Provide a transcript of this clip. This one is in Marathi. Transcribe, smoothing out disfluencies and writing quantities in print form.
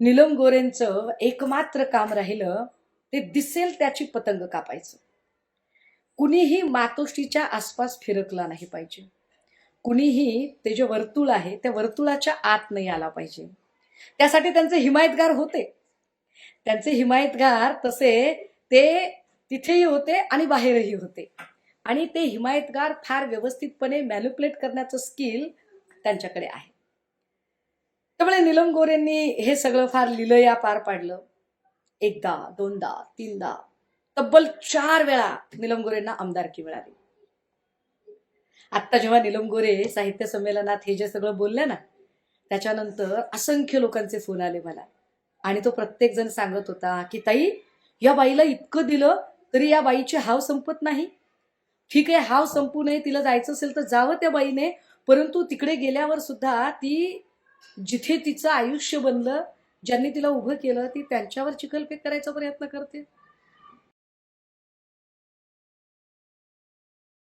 नीलम गोरेंचं एकमात्र काम राहिलं ते दिसेल त्याची पतंग कापायचं. कुणीही मातोश्रीच्या आसपास फिरकला नाही पाहिजे. कुणीही ते जे वर्तुळ आहे त्या वर्तुळाच्या आत नाही आला पाहिजे. त्यासाठी त्यांचे हिमायतगार होते. त्यांचे हिमायतगार तसे ते तिथेही होते आणि बाहेरही होते. आणि ते हिमायतगार फार व्यवस्थितपणे मॅनिप्युलेट करण्याचं स्किल त्यांच्याकडे आहे. त्यामुळे नीलम गोरेंनी हे सगळं फार लिलया पार पाडलं. एकदा, दोनदा, तीनदा, तब्बल 4 वेळा नीलम गोरेंना आमदारकी मिळाली. आता जेव्हा नीलम गोरे साहित्य संमेलनात हे जे सगळं बोलले ना, त्याच्यानंतर असंख्य लोकांचे फोन आले मला. आणि तो प्रत्येक जण सांगत होता की ताई, या बाईला इतकं दिलं तरी या बाईची हाव संपत नाही. ठीक आहे, हाव संपू नये, तिला जायचं असेल तर जावं त्या बाईने, परंतु तिकडे गेल्यावर सुद्धा ती जिथे तिचं आयुष्य बनलं, ज्यांनी तिला उभं केलं, ती त्यांच्यावर चिखलफेक करायचा प्रयत्न करते.